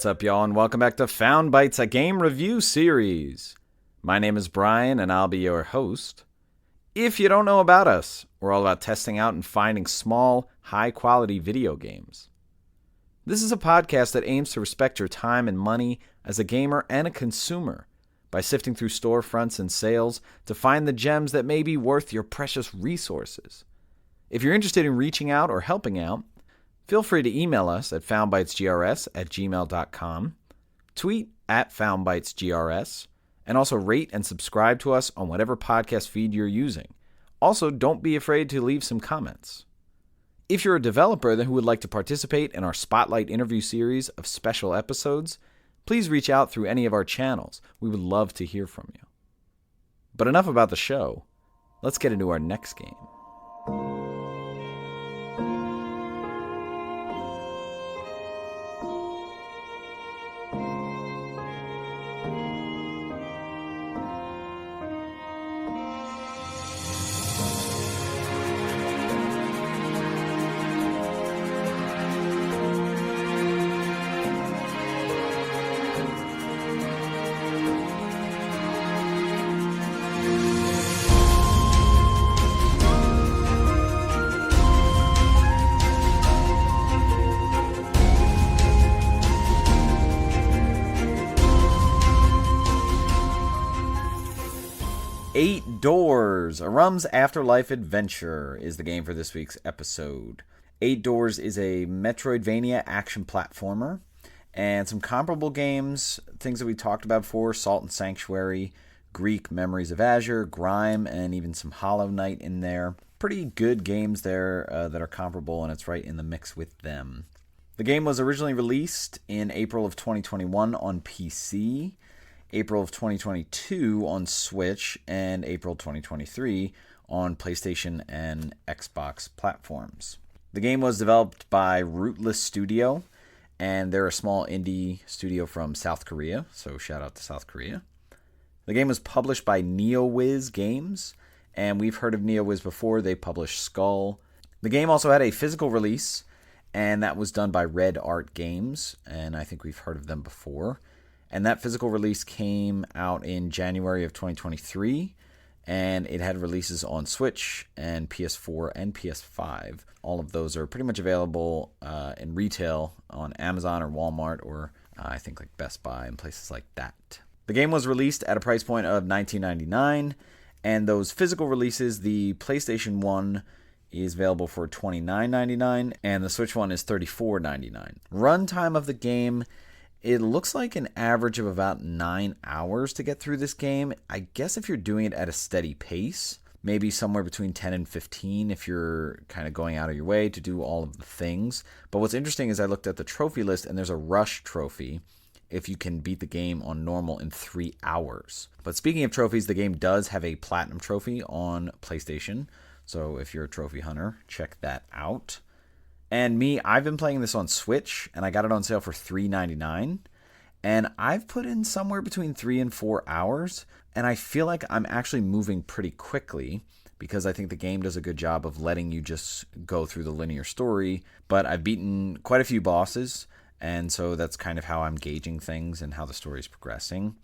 What's up, y'all, and welcome back to Found Bytes, a game review series. My name is Brian, and I'll be your host. If you don't know about us, we're all about testing out and finding small, high-quality video games. This is a podcast that aims to respect your time and money as a gamer and a consumer by sifting through storefronts and sales to find the gems that may be worth your precious resources. If you're interested in reaching out or helping out, feel free to email us at foundbytesgrs@gmail.com, tweet at foundbytesgrs, and also rate and subscribe to us on whatever podcast feed you're using. Also, don't be afraid to leave some comments. If you're a developer who would like to participate in our Spotlight interview series of special episodes, please reach out through any of our channels. We would love to hear from you. But enough about the show. Let's get into our next game. 8Doors, Arum's Afterlife Adventure is the game for this week's episode. 8Doors is a Metroidvania action platformer, and some comparable games, things that we talked about before, Salt and Sanctuary, Greek Memories of Azure, Grime, and even some Hollow Knight in there. Pretty good games there that are comparable, and it's right in the mix with them. The game was originally released in April of 2021 on PC, April of 2022 on Switch, and April 2023 on PlayStation and Xbox platforms. The game was developed by Rootless Studio, and they're a small indie studio from South Korea, so shout out to South Korea. The game was published by NeoWiz Games, and we've heard of NeoWiz before. They published Skull. The game also had a physical release, and that was done by Red Art Games, and I think we've heard of them before. And that physical release came out in January of 2023, and it had releases on Switch and PS4 and PS5. All of those are pretty much available in retail on Amazon or Walmart or I think like Best Buy and places like that. The game was released at a price point of $19.99, and those physical releases, the PlayStation 1 is available for $29.99, and the Switch one is $34.99. Runtime of the game, it looks like an average of about 9 hours to get through this game. I guess if you're doing it at a steady pace, maybe somewhere between 10 and 15 if you're kind of going out of your way to do all of the things. But what's interesting is I looked at the trophy list, and there's a rush trophy if you can beat the game on normal in 3 hours. But speaking of trophies, the game does have a platinum trophy on PlayStation. So if you're a trophy hunter, check that out. And me, I've been playing this on Switch, and I got it on sale for $3.99. And I've put in somewhere between 3 and 4 hours, and I feel like I'm actually moving pretty quickly because I think the game does a good job of letting you just go through the linear story. But I've beaten quite a few bosses, and so that's kind of how I'm gauging things and how the story is progressing.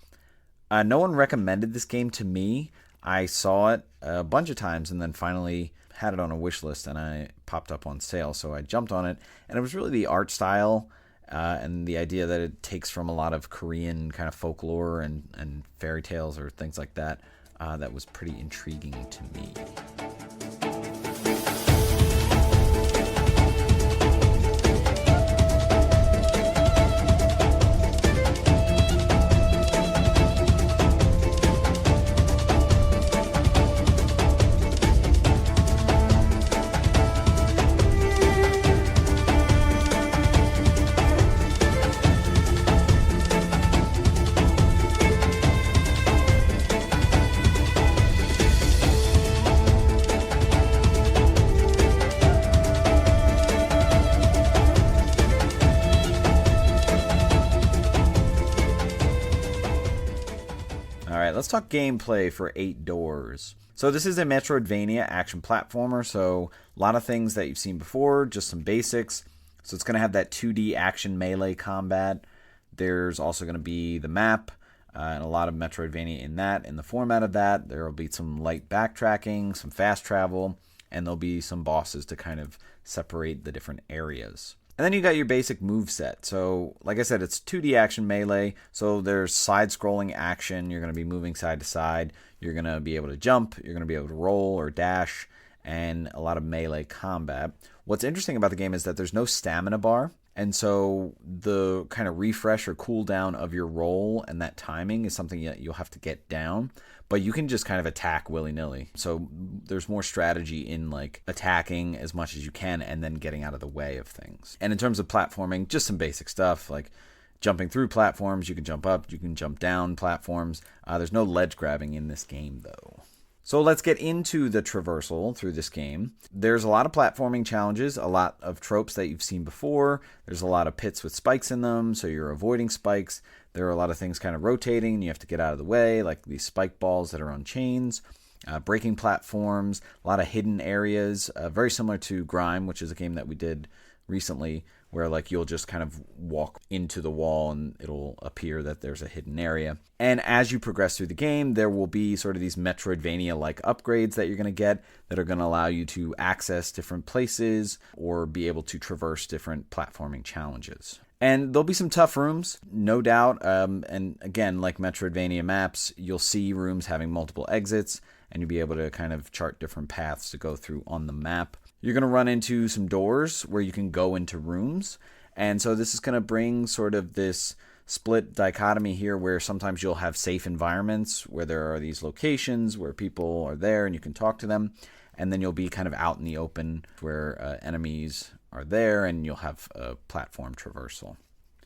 No one recommended this game to me. I saw it a bunch of times and then finally had it on a wish list, and I popped up on sale, so I jumped on it. And it was really the art style and the idea that it takes from a lot of Korean kind of folklore and fairy tales or things like that that was pretty intriguing to me. Let's talk gameplay for 8Doors. So this is a Metroidvania action platformer, so a lot of things that you've seen before, just some basics. So it's going to have that 2D action melee combat. There's also going to be the map, and a lot of Metroidvania in that. In the format of that, there will be some light backtracking, some fast travel, and there'll be some bosses to kind of separate the different areas. And then you got your basic move set. So, like I said, it's 2D action melee. So there's side-scrolling action. You're going to be moving side to side. You're going to be able to jump. You're going to be able to roll or dash, and a lot of melee combat. What's interesting about the game is that there's no stamina bar. And so the kind of refresh or cooldown of your roll and that timing is something that you'll have to get down. But you can just kind of attack willy-nilly. So there's more strategy in like attacking as much as you can and then getting out of the way of things. And in terms of platforming, just some basic stuff like jumping through platforms. You can jump up, you can jump down platforms. There's no ledge grabbing in this game though. So let's get into the traversal through this game. There's a lot of platforming challenges, a lot of tropes that you've seen before. There's a lot of pits with spikes in them, so you're avoiding spikes. There are a lot of things kind of rotating, and you have to get out of the way, like these spike balls that are on chains. Breaking platforms, a lot of hidden areas, very similar to Grime, which is a game that we did recently, where like you'll just kind of walk into the wall and it'll appear that there's a hidden area. And as you progress through the game, there will be sort of these Metroidvania-like upgrades that you're going to get that are going to allow you to access different places or be able to traverse different platforming challenges. And there'll be some tough rooms, no doubt. And again, like Metroidvania maps, you'll see rooms having multiple exits, and you'll be able to kind of chart different paths to go through on the map. You're going to run into some doors where you can go into rooms. And so this is going to bring sort of this split dichotomy here where sometimes you'll have safe environments where there are these locations where people are there and you can talk to them. And then you'll be kind of out in the open where enemies are there and you'll have a platform traversal.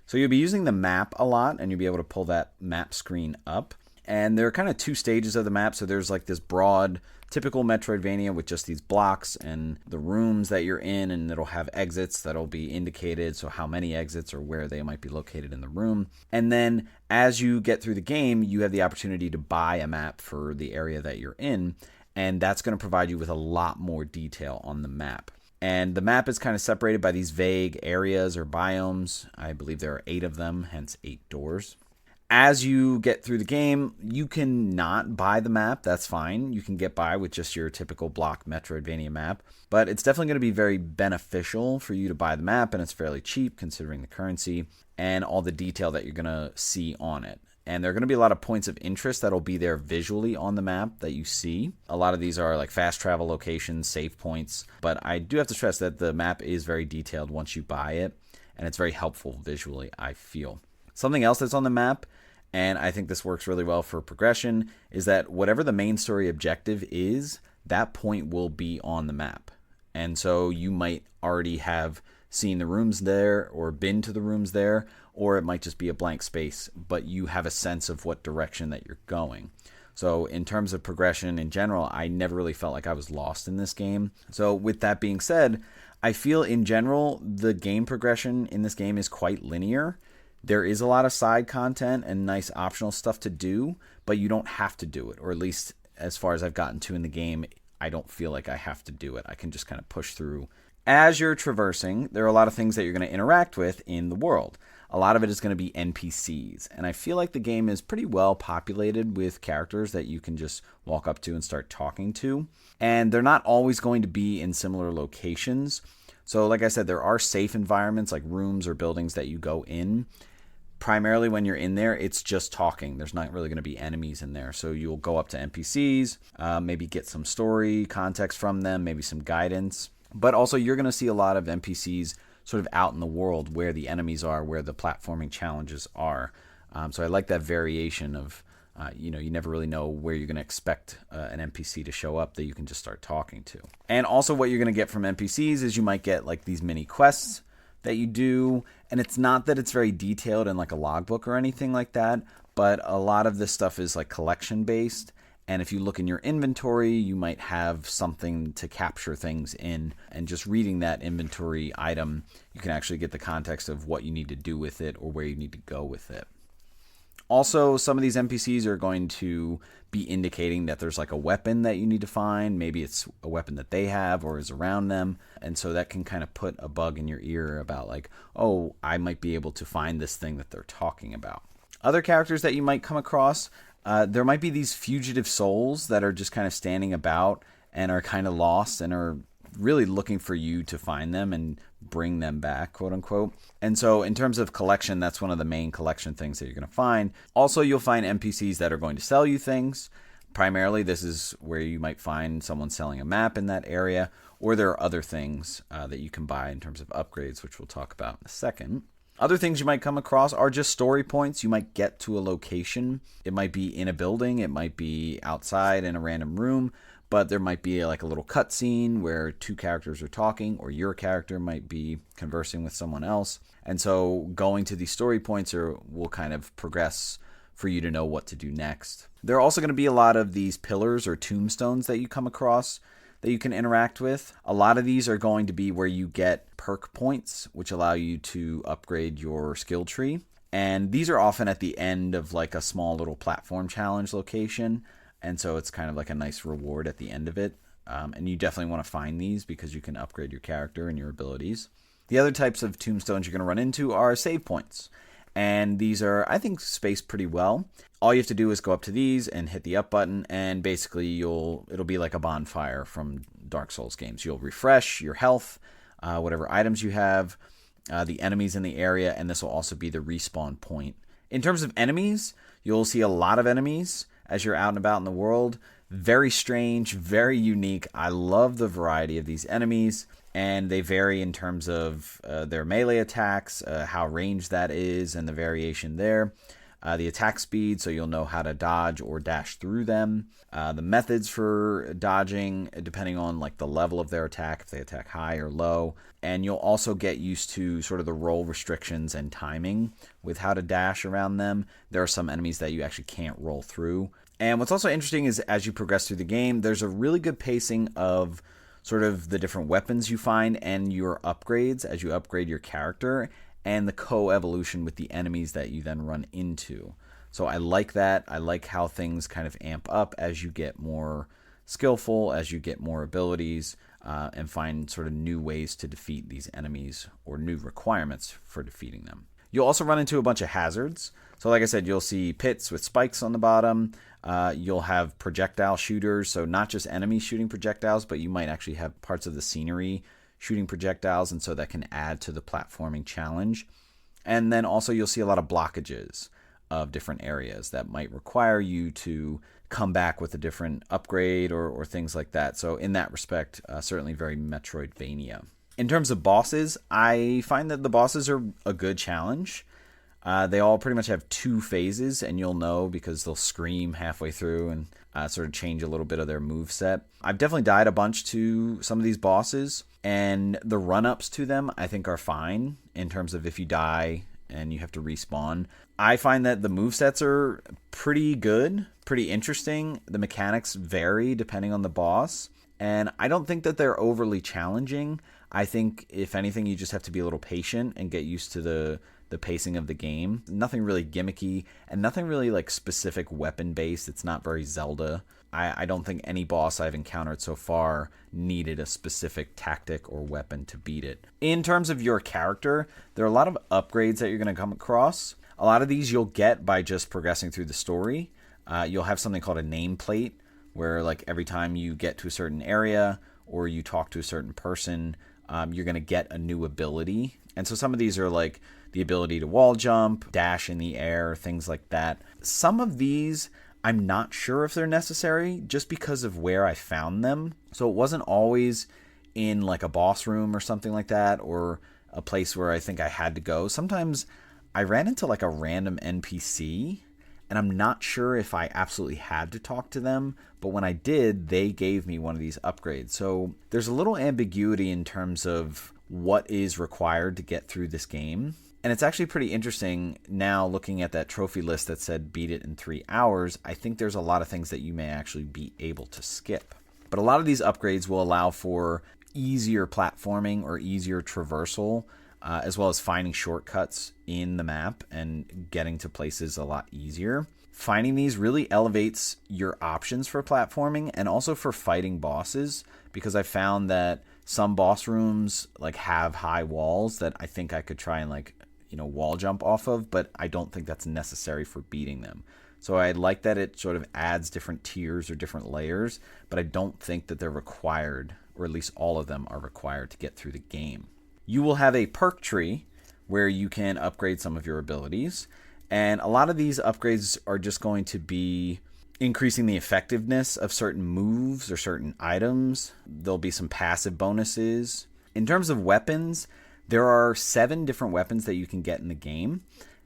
So you'll be using the map a lot and you'll be able to pull that map screen up. And there are kind of two stages of the map. So there's like this broad, typical Metroidvania with just these blocks and the rooms that you're in, and it'll have exits that'll be indicated. So how many exits or where they might be located in the room. And then as you get through the game, you have the opportunity to buy a map for the area that you're in. And that's going to provide you with a lot more detail on the map. And the map is kind of separated by these vague areas or biomes. I believe there are 8 of them, hence 8 doors. As you get through the game, you can not buy the map. That's fine. You can get by with just your typical block Metroidvania map. But it's definitely going to be very beneficial for you to buy the map, and it's fairly cheap considering the currency and all the detail that you're going to see on it. And there are going to be a lot of points of interest that'll be there visually on the map that you see. A lot of these are like fast travel locations, save points. But I do have to stress that the map is very detailed once you buy it. And it's very helpful visually, I feel. Something else that's on the map, and I think this works really well for progression, is that whatever the main story objective is, that point will be on the map. And so you might already have seen the rooms there or been to the rooms there, or it might just be a blank space, but you have a sense of what direction that you're going. So in terms of progression in general, I never really felt like I was lost in this game. So with that being said, I feel in general the game progression in this game is quite linear. There is a lot of side content and nice optional stuff to do, but you don't have to do it, or at least as far as I've gotten to in the game, I don't feel like I have to do it. I can just kind of push through. As you're traversing, there are a lot of things that you're going to interact with in the world. A lot of it is going to be NPCs, and I feel like the game is pretty well populated with characters that you can just walk up to and start talking to, and they're not always going to be in similar locations. So like I said, there are safe environments like rooms or buildings that you go in. Primarily when you're in there, it's just talking. There's not really going to be enemies in there. So you'll go up to NPCs, maybe get some story context from them, maybe some guidance. But also you're going to see a lot of NPCs sort of out in the world where the enemies are, where the platforming challenges are. So I like that variation of, you never really know where you're going to expect an NPC to show up that you can just start talking to. And also what you're going to get from NPCs is you might get like these mini quests that you do, and it's not that it's very detailed in like a logbook or anything like that, but a lot of this stuff is like collection based, and if you look in your inventory, you might have something to capture things in, and just reading that inventory item, you can actually get the context of what you need to do with it or where you need to go with it. Also, some of these NPCs are going to be indicating that there's like a weapon that you need to find. Maybe it's a weapon that they have or is around them. And so that can kind of put a bug in your ear about like, oh, I might be able to find this thing that they're talking about. Other characters that you might come across, there might be these fugitive souls that are just kind of standing about and are kind of lost and are really looking for you to find them and bring them back, quote unquote. And so in terms of collection, that's one of the main collection things that you're going to find. Also, you'll find NPCs that are going to sell you things. Primarily, this is where you might find someone selling a map in that area, or there are other things that you can buy in terms of upgrades, which we'll talk about in a second. Other things you might come across are just story points. You might get to a location. It might be in a building. It might be outside in a random room. But there might be like a little cutscene where two characters are talking, or your character might be conversing with someone else. And so going to these story points will kind of progress for you to know what to do next. There are also going to be a lot of these pillars or tombstones that you come across that you can interact with. A lot of these are going to be where you get perk points, which allow you to upgrade your skill tree. And these are often at the end of like a small little platform challenge location. And so it's kind of like a nice reward at the end of it. And you definitely want to find these because you can upgrade your character and your abilities. The other types of tombstones you're going to run into are save points. And these are, I think, spaced pretty well. All you have to do is go up to these and hit the up button, and basically it'll be like a bonfire from Dark Souls games. You'll refresh your health, whatever items you have, the enemies in the area, and this will also be the respawn point. In terms of enemies, you'll see a lot of enemies as you're out and about in the world. Very strange, very unique. I love the variety of these enemies, and they vary in terms of their melee attacks, how ranged that is, and the variation there. The attack speed, so you'll know how to dodge or dash through them. The methods for dodging, depending on like the level of their attack, if they attack high or low. And you'll also get used to sort of the roll restrictions and timing with how to dash around them. There are some enemies that you actually can't roll through. And what's also interesting is as you progress through the game, there's a really good pacing of sort of the different weapons you find and your upgrades as you upgrade your character, and the co-evolution with the enemies that you then run into. So I like that. I like how things kind of amp up as you get more skillful, as you get more abilities, and find sort of new ways to defeat these enemies or new requirements for defeating them. You'll also run into a bunch of hazards. So like I said, you'll see pits with spikes on the bottom. You'll have projectile shooters, so not just enemies shooting projectiles, but you might actually have parts of the scenery shooting projectiles, and so that can add to the platforming challenge. And then also you'll see a lot of blockages of different areas that might require you to come back with a different upgrade or things like that. So in that respect, certainly very Metroidvania. In terms of bosses, I find that the bosses are a good challenge. They all pretty much have two phases, and you'll know because they'll scream halfway through and sort of change a little bit of their moveset. I've definitely died a bunch to some of these bosses, and the run-ups to them I think are fine in terms of if you die and you have to respawn. I find that the movesets are pretty good, pretty interesting. The mechanics vary depending on the boss, and I don't think that they're overly challenging. I think, if anything, you just have to be a little patient and get used to the pacing of the game. Nothing really gimmicky, and nothing really like specific weapon based. It's not very Zelda. I don't think any boss I've encountered so far needed a specific tactic or weapon to beat it. In terms of your character, there are a lot of upgrades that you're going to come across. A lot of these you'll get by just progressing through the story. You'll have something called a nameplate, where like every time you get to a certain area or you talk to a certain person, you're going to get a new ability. And so some of these are like the ability to wall jump, dash in the air, things like that. Some of these I'm not sure if they're necessary just because of where I found them. So it wasn't always in like a boss room or something like that, or a place where I think I had to go. Sometimes I ran into like a random NPC, and I'm not sure if I absolutely had to talk to them, but when I did, they gave me one of these upgrades. So there's a little ambiguity in terms of what is required to get through this game. And it's actually pretty interesting now looking at that trophy list that said beat it in 3 hours. I think there's a lot of things that you may actually be able to skip. But a lot of these upgrades will allow for easier platforming or easier traversal as well as finding shortcuts in the map and getting to places a lot easier. Finding these really elevates your options for platforming and also for fighting bosses, because I found that some boss rooms like have high walls that I think I could try and wall jump off of, but I don't think that's necessary for beating them. So I like that it sort of adds different tiers or different layers, but I don't think that they're required, or at least all of them are required to get through the game. You will have a perk tree where you can upgrade some of your abilities, and a lot of these upgrades are just going to be increasing the effectiveness of certain moves or certain items. There'll be some passive bonuses. In terms of weapons, there are 7 different weapons that you can get in the game.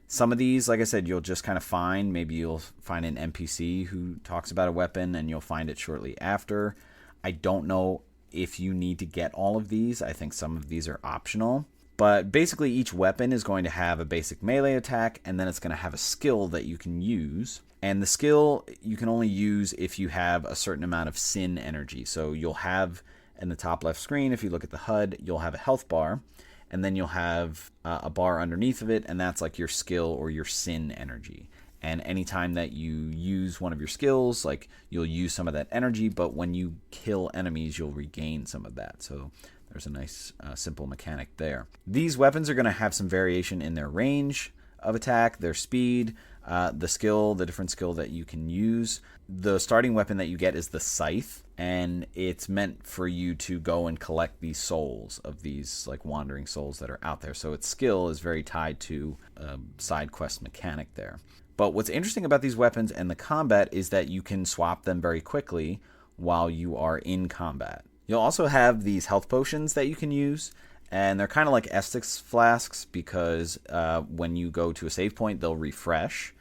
Some of these, like I said, you'll just kind of find. Maybe you'll find an NPC who talks about a weapon and you'll find it shortly after. I don't know if you need to get all of these. I think some of these are optional. But basically each weapon is going to have a basic melee attack, and then it's going to have a skill that you can use. And the skill you can only use if you have a certain amount of sin energy. So you'll have in the top left screen, if you look at the HUD, you'll have a health bar. And then you'll have a bar underneath of it, and that's like your skill or your sin energy. And anytime that you use one of your skills, like you'll use some of that energy, but when you kill enemies, you'll regain some of that. So there's a nice simple mechanic there. These weapons are going to have some variation in their range of attack, their speed, the different skill that you can use. The starting weapon that you get is the scythe, and it's meant for you to go and collect these souls of these like wandering souls that are out there. So its skill is very tied to a side quest mechanic there. But what's interesting about these weapons and the combat is that you can swap them very quickly while you are in combat. You'll also have these health potions that you can use, and they're kind of like Estus flasks, because when you go to a save point, they'll refresh.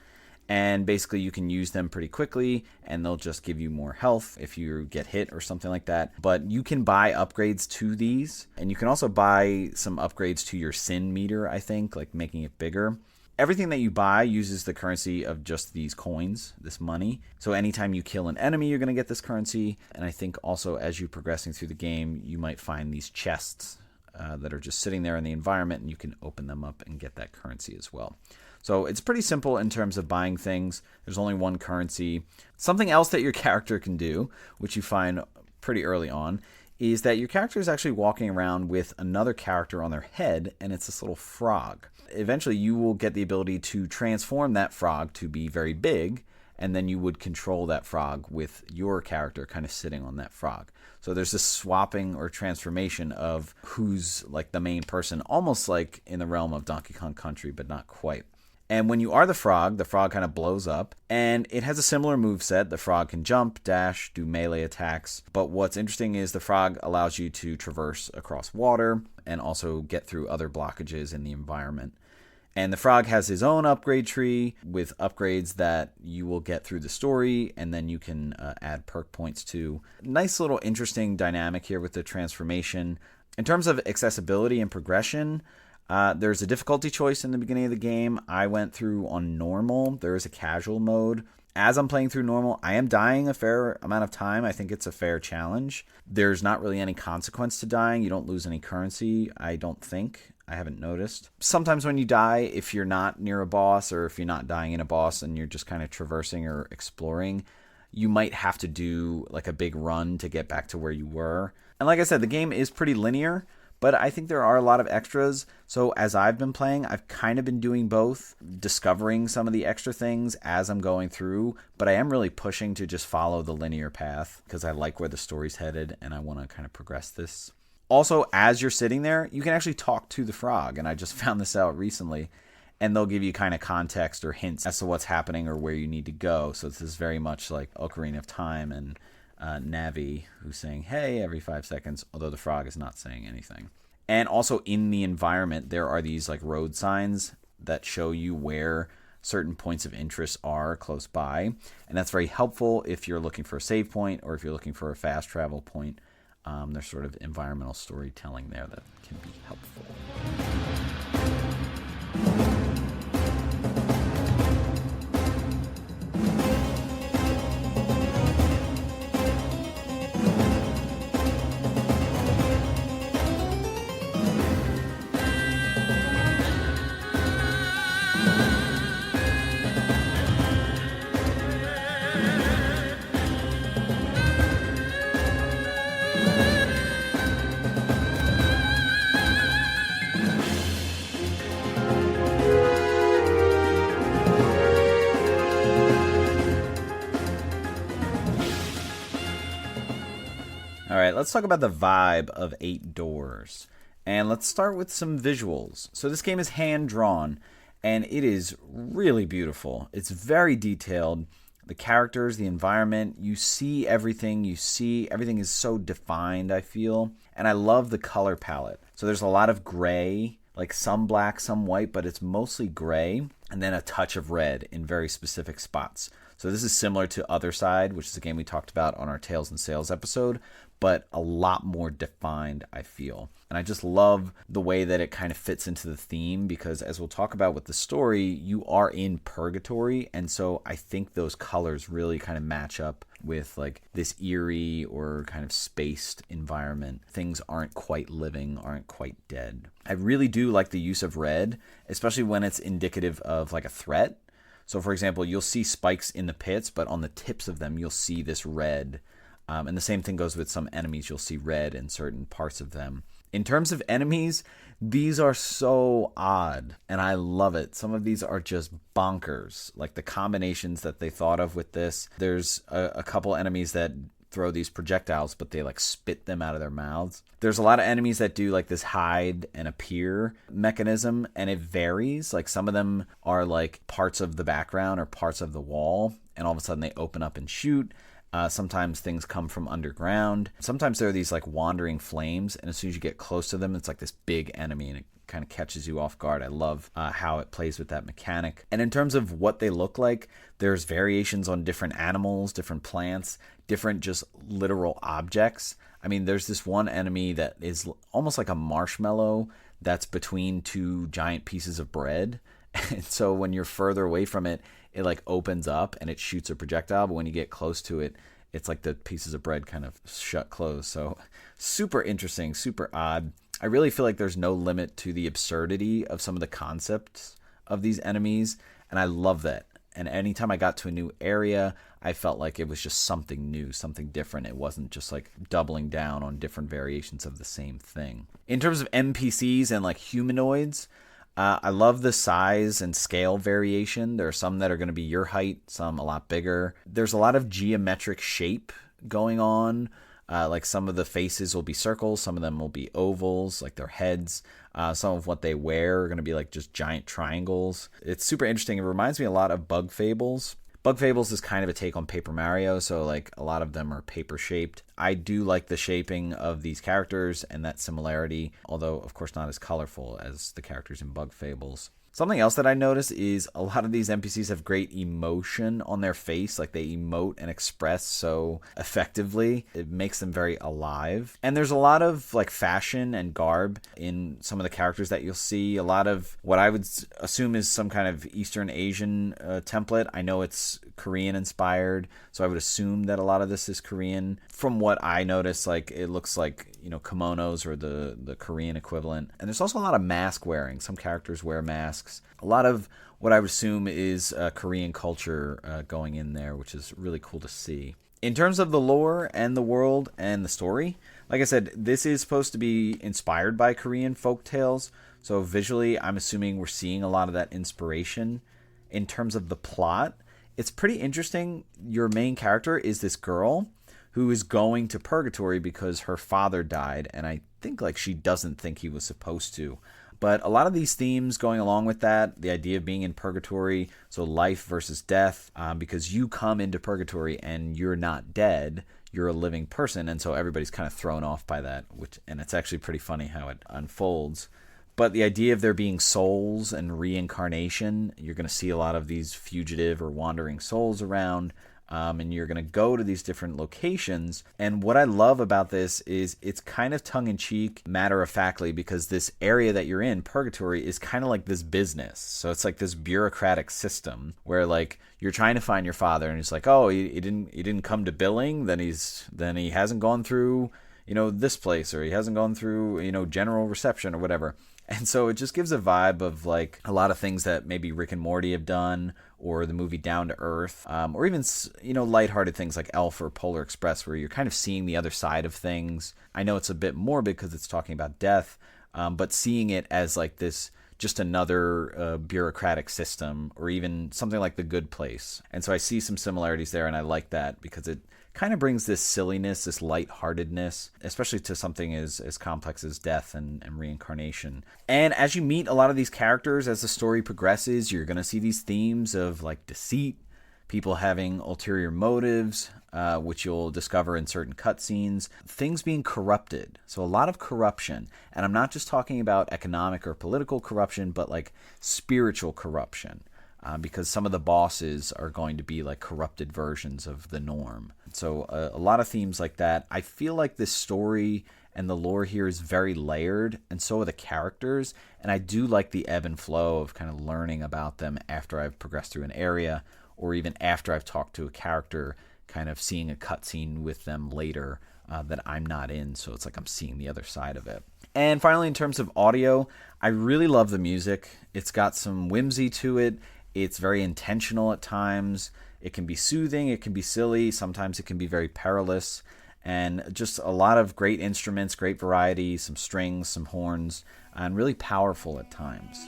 And basically you can use them pretty quickly, and they'll just give you more health if you get hit or something like that. But you can buy upgrades to these, and you can also buy some upgrades to your sin meter, I think, like making it bigger. Everything that you buy uses the currency of just these coins, this money. So anytime you kill an enemy, you're going to get this currency. And I think also as you're progressing through the game, you might find these chests that are just sitting there in the environment, and you can open them up and get that currency as well. So it's pretty simple in terms of buying things. There's only one currency. Something else that your character can do, which you find pretty early on, is that your character is actually walking around with another character on their head, and it's this little frog. Eventually, you will get the ability to transform that frog to be very big, and then you would control that frog with your character kind of sitting on that frog. So there's this swapping or transformation of who's like the main person, almost like in the realm of Donkey Kong Country, but not quite. And when you are the frog kind of blows up, and it has a similar moveset. The frog can jump, dash, do melee attacks. But what's interesting is the frog allows you to traverse across water and also get through other blockages in the environment. And the frog has his own upgrade tree with upgrades that you will get through the story, and then you can add perk points to. Nice little interesting dynamic here with the transformation. In terms of accessibility and progression, there's a difficulty choice in the beginning of the game. I went through on normal. There is a casual mode. As I'm playing through normal, I am dying a fair amount of time. I think it's a fair challenge. There's not really any consequence to dying. You don't lose any currency, I don't think. I haven't noticed. Sometimes when you die, if you're not near a boss, or if you're not dying in a boss and you're just kind of traversing or exploring, you might have to do like a big run to get back to where you were. And like I said, the game is pretty linear, but I think there are a lot of extras. So as I've been playing, I've kind of been doing both, discovering some of the extra things as I'm going through, but I am really pushing to just follow the linear path because I like where the story's headed and I want to kind of progress this. Also, as you're sitting there, you can actually talk to the frog, and I just found this out recently, and they'll give you kind of context or hints as to what's happening or where you need to go. So this is very much like Ocarina of Time and Navi, who's saying, hey, every 5 seconds, although the frog is not saying anything. And also in the environment, there are these like road signs that show you where certain points of interest are close by. And that's very helpful if you're looking for a save point or if you're looking for a fast travel point. There's sort of environmental storytelling there that can be helpful. All right, let's talk about the vibe of 8Doors. And let's start with some visuals. So this game is hand-drawn, and it is really beautiful. It's very detailed. The characters, the environment, you see everything. Everything is so defined, I feel. And I love the color palette. So there's a lot of gray, like some black, some white, but it's mostly gray, and then a touch of red in very specific spots. So this is similar to Other Side, which is a game we talked about on our Tales and Sales episode, but a lot more defined, I feel. And I just love the way that it kind of fits into the theme, because as we'll talk about with the story, you are in purgatory, and so I think those colors really kind of match up with like this eerie or kind of spaced environment. Things aren't quite living, aren't quite dead. I really do like the use of red, especially when it's indicative of like a threat. So for example, you'll see spikes in the pits, but on the tips of them, you'll see this red. And the same thing goes with some enemies. You'll see red in certain parts of them. In terms of enemies, these are so odd, and I love it. Some of these are just bonkers, like the combinations that they thought of with this. There's a couple enemies that throw these projectiles, but they like spit them out of their mouths. There's a lot of enemies that do like this hide and appear mechanism, and it varies. Like some of them are like parts of the background or parts of the wall, and all of a sudden they open up and shoot. Sometimes things come from underground. Sometimes there are these like wandering flames, and as soon as you get close to them, it's like this big enemy, and it kind of catches you off guard. I love how it plays with that mechanic. And in terms of what they look like, there's variations on different animals, different plants, different just literal objects. I mean, there's this one enemy that is almost like a marshmallow that's between two giant pieces of bread. And so when you're further away from it, it like opens up and it shoots a projectile, but when you get close to it, it's like the pieces of bread kind of shut closed. So super interesting, super odd. I really feel like there's no limit to the absurdity of some of the concepts of these enemies, and I love that. And anytime I got to a new area, I felt like it was just something new, something different. It wasn't just like doubling down on different variations of the same thing. In terms of NPCs and like humanoids, I love the size and scale variation. There are some that are going to be your height, some a lot bigger. There's a lot of geometric shape going on. Like some of the faces will be circles, some of them will be ovals, like their heads. Some of what they wear are going to be like just giant triangles. It's super interesting. It reminds me a lot of Bug Fables. Bug Fables is kind of a take on Paper Mario, so like a lot of them are paper shaped. I do like the shaping of these characters and that similarity, although of course not as colorful as the characters in Bug Fables. Something else that I notice is a lot of these NPCs have great emotion on their face, like they emote and express so effectively. It makes them very alive. And there's a lot of like fashion and garb in some of the characters that you'll see. A lot of what I would assume is some kind of Eastern Asian template. I know it's Korean inspired, so I would assume that a lot of this is Korean. From what I notice, like it looks like, you know, kimonos or the Korean equivalent. And there's also a lot of mask wearing. Some characters wear masks. A lot of what I would assume is Korean culture going in there, which is really cool to see. In terms of the lore and the world and the story, like I said, this is supposed to be inspired by Korean folk tales. So visually, I'm assuming we're seeing a lot of that inspiration. In terms of the plot, it's pretty interesting. Your main character is this girl who is going to purgatory because her father died, and I think like she doesn't think he was supposed to. But a lot of these themes going along with that, the idea of being in purgatory, so life versus death, because you come into purgatory and you're not dead, you're a living person, and so everybody's kind of thrown off by that, and it's actually pretty funny how it unfolds. But the idea of there being souls and reincarnation, you're going to see a lot of these fugitive or wandering souls around. And you're going to go to these different locations. And what I love about this is it's kind of tongue-in-cheek, matter-of-factly, because this area that you're in, purgatory, is kind of like this business. So it's like this bureaucratic system where like you're trying to find your father, and it's like, oh, he didn't come to billing, then he hasn't gone through, you know, this place, or he hasn't gone through, you know, general reception or whatever. And so it just gives a vibe of like a lot of things that maybe Rick and Morty have done, or the movie Down to Earth, or even, you know, lighthearted things like Elf or Polar Express, where you're kind of seeing the other side of things. I know it's a bit morbid because it's talking about death, but seeing it as like this, just another bureaucratic system, or even something like The Good Place. And so I see some similarities there, and I like that because it kind of brings this silliness, this lightheartedness, especially to something as complex as death and reincarnation. And as you meet a lot of these characters, as the story progresses, you're going to see these themes of like deceit, people having ulterior motives, which you'll discover in certain cutscenes, things being corrupted. So a lot of corruption. And I'm not just talking about economic or political corruption, but like spiritual corruption. Because some of the bosses are going to be like corrupted versions of the norm. So a lot of themes like that. I feel like this story and the lore here is very layered, and so are the characters. And I do like the ebb and flow of kind of learning about them after I've progressed through an area, or even after I've talked to a character, kind of seeing a cutscene with them later that I'm not in. So it's like I'm seeing the other side of it. And finally, in terms of audio, I really love the music. It's got some whimsy to it. It's very intentional at times. It can be soothing, it can be silly, sometimes it can be very perilous, and just a lot of great instruments, great variety, some strings, some horns, and really powerful at times.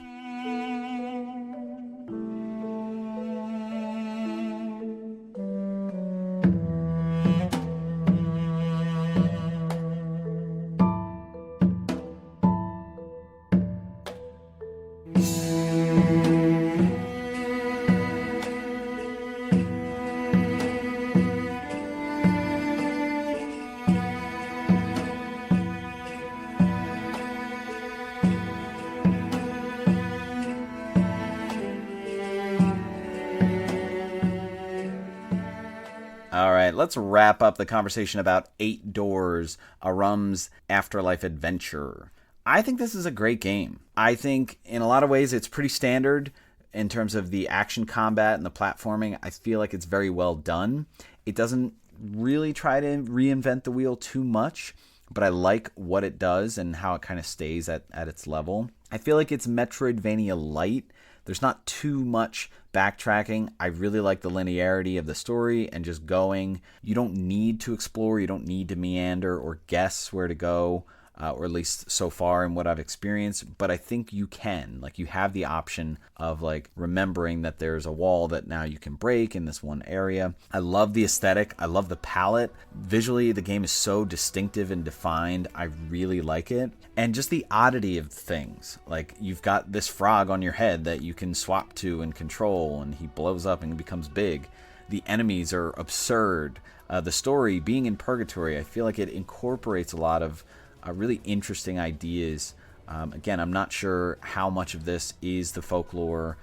All right, let's wrap up the conversation about 8Doors, Arum's Afterlife adventure. I think this is a great game. I think in a lot of ways it's pretty standard in terms of the action combat and the platforming. I feel like it's very well done. It doesn't really try to reinvent the wheel too much, but I like what it does and how it kind of stays at its level. I feel like it's Metroidvania light. There's not too much backtracking. I really like the linearity of the story and just going. You don't need to explore. You don't need to meander or guess where to go, or at least so far in what I've experienced. But I think you can. Like, you have the option of like remembering that there's a wall that now you can break in this one area. I love the aesthetic. I love the palette. Visually, the game is so distinctive and defined. I really like it. And just the oddity of things. Like, you've got this frog on your head that you can swap to and control, and he blows up and becomes big. The enemies are absurd. The story, being in purgatory, I feel like it incorporates a lot of really interesting ideas. Again, I'm not sure how much of this is the folklore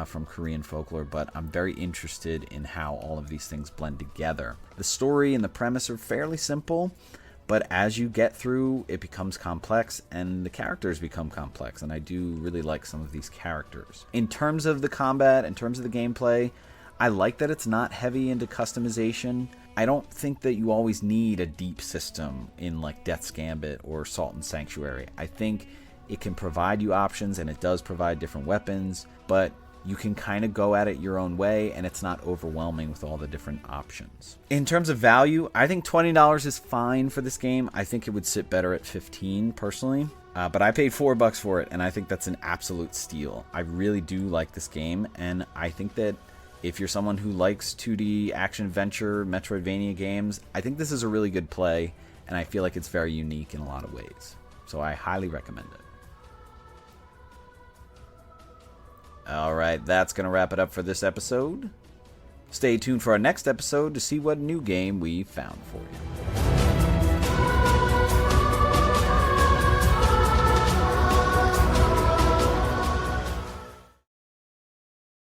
from Korean folklore, but I'm very interested in how all of these things blend together. The story and the premise are fairly simple, but as you get through, it becomes complex, and the characters become complex, and I do really like some of these characters. In terms of the combat, in terms of the gameplay, I like that it's not heavy into customization. I don't think that you always need a deep system in like Death's Gambit or Salt and Sanctuary. I think it can provide you options, and it does provide different weapons, but you can kind of go at it your own way, and it's not overwhelming with all the different options. In terms of value, I think $20 is fine for this game. I think it would sit better at $15 personally. But I paid $4 for it, and I think that's an absolute steal. I really do like this game, and I think that if you're someone who likes 2D action-adventure Metroidvania games, I think this is a really good play, and I feel like it's very unique in a lot of ways. So I highly recommend it. Alright, that's going to wrap it up for this episode. Stay tuned for our next episode to see what new game we found for you.